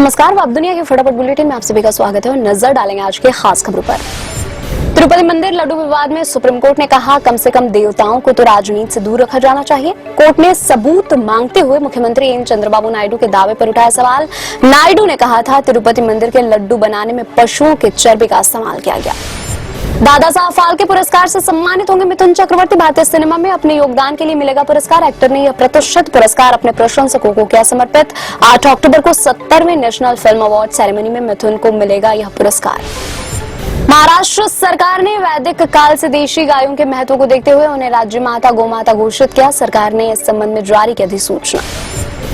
नमस्कार, आप दुनिया के फटाफट बुलेटिन में आप सभी का स्वागत है और नजर डालेंगे आज के खास खबरों पर। तिरुपति मंदिर लड्डू विवाद में सुप्रीम कोर्ट ने कहा कम से कम देवताओं को तो राजनीति से दूर रखा जाना चाहिए। कोर्ट ने सबूत मांगते हुए मुख्यमंत्री एन चंद्रबाबू नायडू के दावे पर उठाया सवाल। नायडू ने कहा था तिरुपति मंदिर के लड्डू बनाने में पशुओं के चर्बी का इस्तेमाल किया गया। दादा साहब फाल्के पुरस्कार से सम्मानित होंगे मिथुन चक्रवर्ती। भारतीय सिनेमा में अपने योगदान के लिए मिलेगा पुरस्कार। एक्टर ने यह प्रतिष्ठित पुरस्कार अपने प्रशंसकों को किया समर्पित। 8 अक्टूबर को 70वें नेशनल फिल्म अवार्ड सेरेमनी में मिथुन को मिलेगा यह पुरस्कार। महाराष्ट्र सरकार ने वैदिक काल से देशी गायों के महत्व को देखते हुए उन्हें राज्य माता गोमाता घोषित किया। सरकार ने इस संबंध में जारी की अधिसूचना।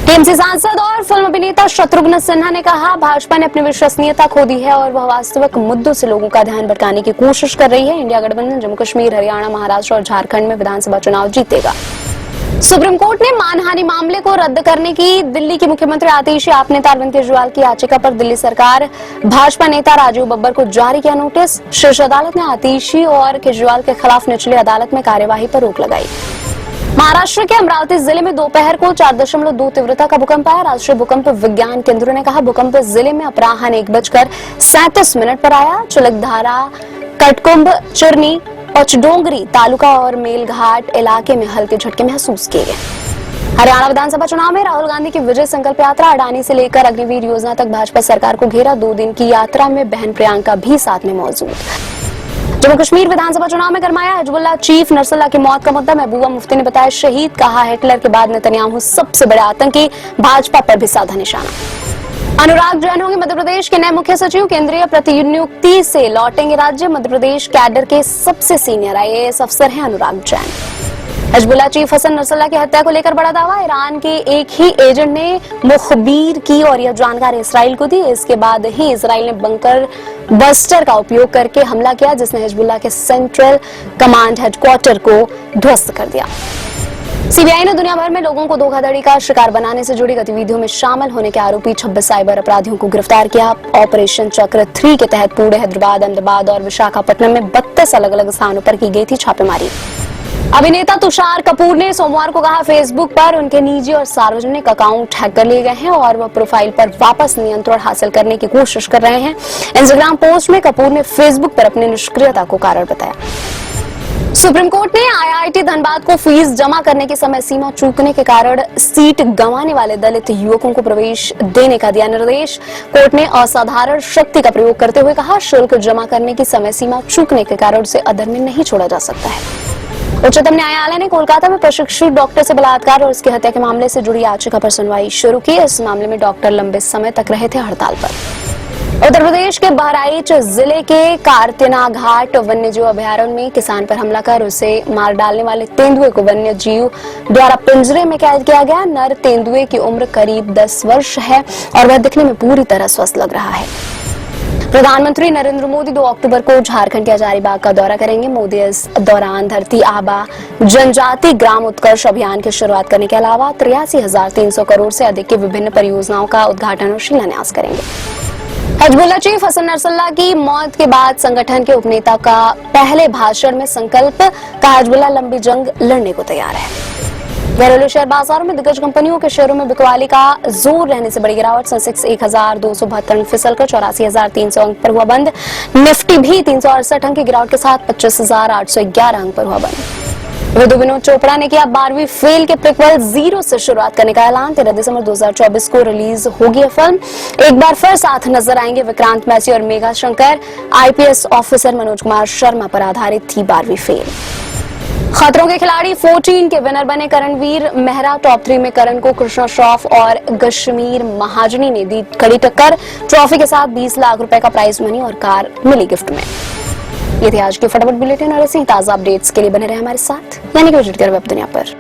टीएमसी सांसद और फिल्म अभिनेता शत्रुघ्न सिन्हा ने कहा भाजपा ने अपनी विश्वसनीयता खो दी है और वह वास्तविक मुद्दों से लोगों का ध्यान भटकाने की कोशिश कर रही है। इंडिया गठबंधन जम्मू कश्मीर, हरियाणा, महाराष्ट्र और झारखंड में विधानसभा चुनाव जीतेगा। सुप्रीम कोर्ट ने मानहानि मामले को रद्द करने की दिल्ली की मुख्यमंत्री आतिशी आप नेता अरविंद केजरीवाल की याचिका पर दिल्ली सरकार भाजपा नेता राजीव बब्बर को जारी किया नोटिस। शीर्ष अदालत ने आतिशी और केजरीवाल के खिलाफ निचली अदालत में कार्यवाही पर रोक लगाई। महाराष्ट्र के अमरावती जिले में दोपहर को 4.2 तीव्रता का भूकंप आया। राष्ट्रीय भूकंप विज्ञान केंद्र ने कहा भूकंप जिले में अपराह्न 1:37 पर आया। चुलकधारा, कटकुंभ, चुरनी, पचडोंगरी तालुका और मेलघाट इलाके में हल्के झटके महसूस किए गए। हरियाणा विधानसभा चुनाव में राहुल गांधी की विजय संकल्प यात्रा अडानी से लेकर अग्निवीर योजना तक भाजपा सरकार को घेरा। 2 दिन की यात्रा में बहन प्रियंका भी साथ में मौजूद। जम्मू कश्मीर विधानसभा चुनाव में गरमाया हिजबुल्लाह चीफ नसरुल्लाह की मौत का मुद्दा। महबूबा मुफ्ती ने बताया शहीद, कहा हिटलर के बाद नेतन्याहू सबसे बड़े आतंकी। भाजपा पर भी साधा निशाना। अनुराग जैन होंगे मध्य प्रदेश के नए मुख्य सचिव। केंद्रीय प्रतिनियुक्ति से लौटेंगे राज्य। मध्य प्रदेश कैडर के सबसे सीनियर IAS अफसर हैं Anurag Jain. Hezbollah chief Hassan Nasrallah की हत्या को लेकर बड़ा दावा। ईरान के एक ही एजेंट ने मुखबिर की और यह जानकारी इसराइल को दी। इसके बाद ही इसराइल ने बंकर बस्टर का उपयोग करके हमला किया जिसने हिजबुल्लाह के सेंट्रल कमांड हेडक्वार्टर को ध्वस्त कर दिया। सीबीआई ने दुनिया भर में लोगों को धोखाधड़ी का शिकार बनाने से जुड़ी गतिविधियों में शामिल होने के आरोपी 26 साइबर अपराधियों को गिरफ्तार किया। ऑपरेशन चक्र 3 के तहत पुणे, हैदराबाद, अहमदाबाद और विशाखापट्टनम में 32 अलग अलग स्थानों पर की गई थी छापेमारी। अभिनेता तुषार कपूर ने सोमवार को कहा फेसबुक पर उनके निजी और सार्वजनिक अकाउंट हैक कर लिए गए हैं और वह प्रोफाइल पर वापस नियंत्रण हासिल करने की कोशिश कर रहे हैं। इंस्टाग्राम पोस्ट में कपूर ने फेसबुक पर अपनी निष्क्रियता को कारण बताया। सुप्रीम कोर्ट ने IIT धनबाद को फीस जमा करने की समय सीमा चूकने के कारण सीट गंवाने वाले दलित युवकों को प्रवेश देने का दिया निर्देश। कोर्ट ने असाधारण शक्ति का प्रयोग करते हुए कहा शुल्क जमा करने की समय सीमा चूकने के कारण उसे अधर में नहीं छोड़ा जा सकता है। उच्चतम न्यायालय ने कोलकाता में प्रशिक्षु डॉक्टर से बलात्कार और उसकी हत्या के मामले से जुड़ी याचिका पर सुनवाई शुरू की। इस मामले में डॉक्टर लंबे समय तक रहे थे हड़ताल पर। उत्तर प्रदेश के बहराइच जिले के कारतिना घाट वन्यजीव अभयारण्य में किसान पर हमला कर उसे मार डालने वाले तेंदुए को वन्य जीव द्वारा पिंजरे में कैद किया गया। नर तेंदुए की उम्र करीब 10 वर्ष है और वह दिखने में पूरी तरह स्वस्थ लग रहा है। प्रधानमंत्री नरेंद्र मोदी 2 अक्टूबर को झारखंड के हजारीबाग का दौरा करेंगे। मोदी इस दौरान धरती आबा जनजाति ग्राम उत्कर्ष अभियान की शुरुआत करने के अलावा 83,300 करोड़ से अधिक की विभिन्न परियोजनाओं का उद्घाटन और शिलान्यास करेंगे। हिजबुल्लाह चीफ हसन नसरुल्लाह की मौत के बाद संगठन के उपनेता का पहले भाषण में संकल्प, कहा हिजबुल्लाह लंबी जंग लड़ने को तैयार है। घरेलू शेयर बाजारों में दिग्गज कंपनियों के शेयरों में बिकवाली का जोर रहने से बड़ी गिरावट। सेंसेक्स 1272 फिसलकर 84,300 अंक पर हुआ बंद। निफ्टी भी 368 अंक की गिरावट के साथ 25,811 अंक पर हुआ बंद। विदु विनोद चोपड़ा ने किया 12वीं फेल के प्रीक्वल 0 से शुरुआत करने का ऐलान। 13 दिसंबर 2024 को रिलीज होगी यह फिल्म। एक बार फिर साथ नजर आएंगे विक्रांत मैसी और मेघा शंकर। IPS ऑफिसर मनोज कुमार शर्मा पर आधारित थी 12वीं फेल। खतरों के खिलाड़ी 14 के विनर बने करणवीर मेहरा। टॉप 3 में करण को कृष्णा श्रॉफ और कश्मीर महाजनी ने दी कड़ी टक्कर। ट्रॉफी के साथ 20 लाख रुपए का प्राइज मनी और कार मिली गिफ्ट में। ये थे आज के फटाफट बुलेटिन और ऐसे ही ताजा अपडेट्स के लिए बने रहे हमारे साथ, यानी कि विजिट करें वेब दुनिया पर।